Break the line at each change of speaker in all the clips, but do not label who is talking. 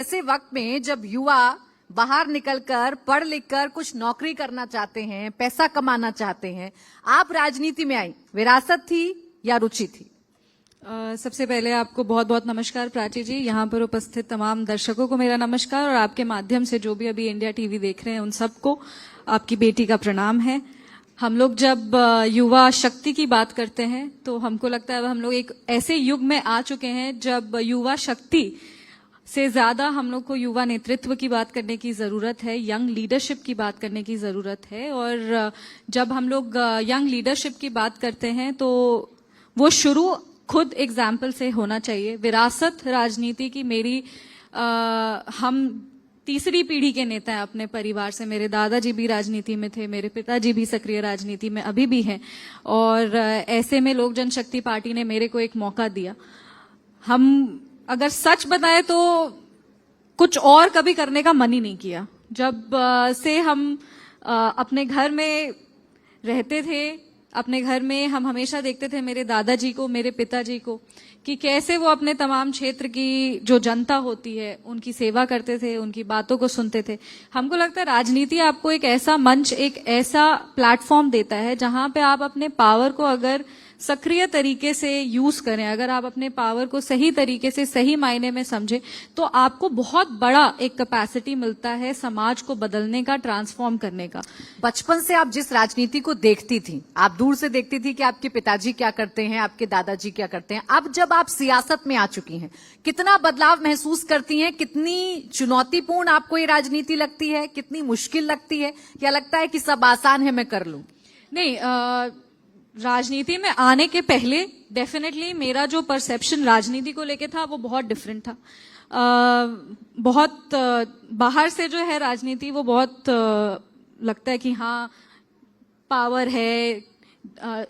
ऐसे वक्त में जब युवा बाहर निकलकर पढ़ लिखकर कुछ नौकरी करना चाहते हैं, पैसा कमाना चाहते हैं, आप राजनीति में आई, विरासत थी या रुचि थी?
सबसे पहले आपको बहुत बहुत नमस्कार प्राची जी, यहाँ पर उपस्थित तमाम दर्शकों को मेरा नमस्कार और आपके माध्यम से जो भी अभी इंडिया टीवी देख रहे हैं उन सबको आपकी बेटी का प्रणाम है। हम लोग जब युवा शक्ति की बात करते हैं तो हमको लगता है हम लोग एक ऐसे युग में आ चुके हैं जब युवा शक्ति से ज्यादा हम लोग को युवा नेतृत्व की बात करने की जरूरत है, यंग लीडरशिप की बात करने की जरूरत है। और जब हम लोग यंग लीडरशिप की बात करते हैं तो वो शुरू खुद एग्जाम्पल से होना चाहिए। विरासत राजनीति की मेरी हम तीसरी पीढ़ी के नेता हैं अपने परिवार से। मेरे दादाजी भी राजनीति में थे, मेरे पिताजी भी सक्रिय राजनीति में अभी भी हैं, और ऐसे में लोक जनशक्ति पार्टी ने मेरे को एक मौका दिया। हम अगर सच बताएं तो कुछ और कभी करने का मन ही नहीं किया। जब से हम अपने घर में रहते थे, अपने घर में हम हमेशा देखते थे मेरे दादाजी को, मेरे पिताजी को, कि कैसे वो अपने तमाम क्षेत्र की जो जनता होती है उनकी सेवा करते थे, उनकी बातों को सुनते थे। हमको लगता है राजनीति आपको एक ऐसा मंच, एक ऐसा प्लेटफॉर्म देता है जहां पे आप अपने पावर को अगर सक्रिय तरीके से यूज करें, अगर आप अपने पावर को सही तरीके से सही मायने में समझें, तो आपको बहुत बड़ा एक कैपेसिटी मिलता है समाज को बदलने का, ट्रांसफॉर्म करने का।
बचपन से आप जिस राजनीति को देखती थी, आप दूर से देखती थी कि आपके पिताजी क्या करते हैं, आपके दादाजी क्या करते हैं। अब जब आप सियासत में आ चुकी हैं, कितना बदलाव महसूस करती हैं? कितनी चुनौतीपूर्ण आपको ये राजनीति लगती है? कितनी मुश्किल लगती है? या लगता है कि सब आसान है, मैं कर लूं?
नहीं, राजनीति में आने के पहले डेफिनेटली मेरा जो परसेप्शन राजनीति को लेके था वो बहुत डिफरेंट था। बहुत बाहर से जो है राजनीति वो बहुत लगता है कि हाँ पावर है,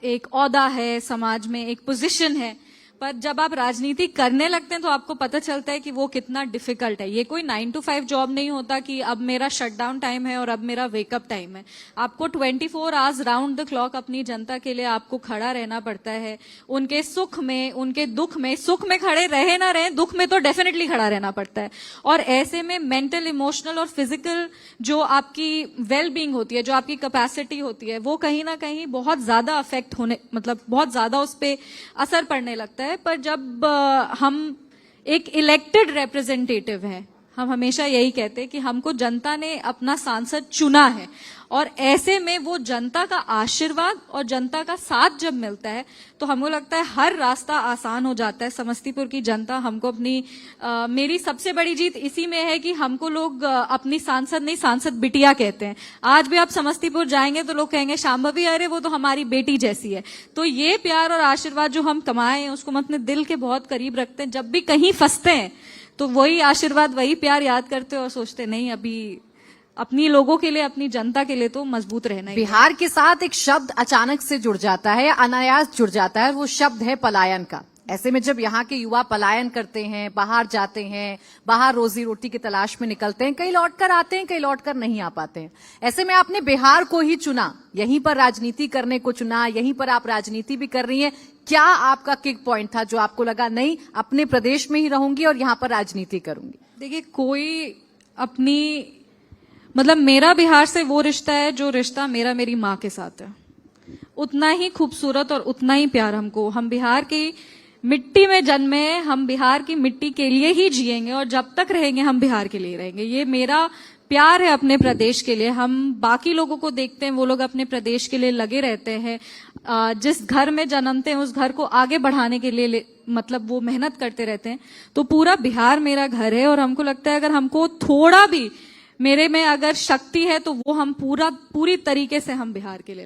एक ओहदा है समाज में, एक पोजीशन है। पर जब आप राजनीति करने लगते हैं तो आपको पता चलता है कि वो कितना डिफिकल्ट है। ये कोई 9 to 5 जॉब नहीं होता कि अब मेरा शटडाउन टाइम है और अब मेरा वेकअप टाइम है। आपको 24 आवर्स राउंड द क्लॉक अपनी जनता के लिए आपको खड़ा रहना पड़ता है। उनके सुख में, उनके दुख में, सुख में खड़े रहे ना रहे, दुख में तो डेफिनेटली खड़ा रहना पड़ता है। और ऐसे में मेंटल, इमोशनल और फिजिकल जो आपकी वेल बीइंग होती है, जो आपकी कैपेसिटी होती है, वो कहीं ना कहीं बहुत ज्यादा अफेक्ट होने, मतलब बहुत ज्यादा उस पर असर पड़ने लगता है। पर जब हम एक इलेक्टेड रिप्रेजेंटेटिव हैं, हम हमेशा यही कहते हैं कि हमको जनता ने अपना सांसद चुना है, और ऐसे में वो जनता का आशीर्वाद और जनता का साथ जब मिलता है तो हमको लगता है हर रास्ता आसान हो जाता है। समस्तीपुर की जनता हमको अपनी मेरी सबसे बड़ी जीत इसी में है कि हमको लोग अपनी सांसद नहीं, सांसद बिटिया कहते हैं। आज भी आप समस्तीपुर जाएंगे तो लोग कहेंगे शांभवी, अरे वो तो हमारी बेटी जैसी है। तो ये प्यार और आशीर्वाद जो हम कमाए हैं उसको हम अपने दिल के बहुत करीब रखते हैं। जब भी कहीं फंसते हैं तो वही आशीर्वाद, वही प्यार याद करते और सोचते नहीं, अभी अपनी लोगों के लिए, अपनी जनता के लिए तो मजबूत रहना ही।
बिहार के साथ एक शब्द अचानक से जुड़ जाता है, अनायास जुड़ जाता है, वो शब्द है पलायन का। ऐसे में जब यहाँ के युवा पलायन करते हैं, बाहर जाते हैं, बाहर रोजी रोटी की तलाश में निकलते हैं, कई लौट कर आते हैं, कई लौट कर नहीं आ पाते हैं। ऐसे में आपने बिहार को ही चुना, यहीं पर राजनीति करने को चुना, यहीं पर आप राजनीति भी कर रही हैं। क्या आपका किक पॉइंट था जो आपको लगा नहीं, अपने प्रदेश में ही रहूंगी और यहाँ पर राजनीति करूंगी?
देखिए, कोई अपनी, मतलब मेरा बिहार से वो रिश्ता है जो रिश्ता मेरा मेरी माँ के साथ है, उतना ही खूबसूरत और उतना ही प्यार हमको। हम बिहार की मिट्टी में जन्मे, हम बिहार की मिट्टी के लिए ही जिएंगे और जब तक रहेंगे हम बिहार के लिए रहेंगे। ये मेरा प्यार है अपने प्रदेश के लिए। हम बाकी लोगों को देखते हैं, वो लोग अपने प्रदेश के लिए लगे रहते हैं, जिस घर में जन्मते हैं उस घर को आगे बढ़ाने के लिए मतलब वो मेहनत करते रहते हैं। तो पूरा बिहार मेरा घर है और हमको लगता है अगर हमको थोड़ा भी मेरे में अगर शक्ति है तो वो हम पूरी तरीके से हम बिहार के लिए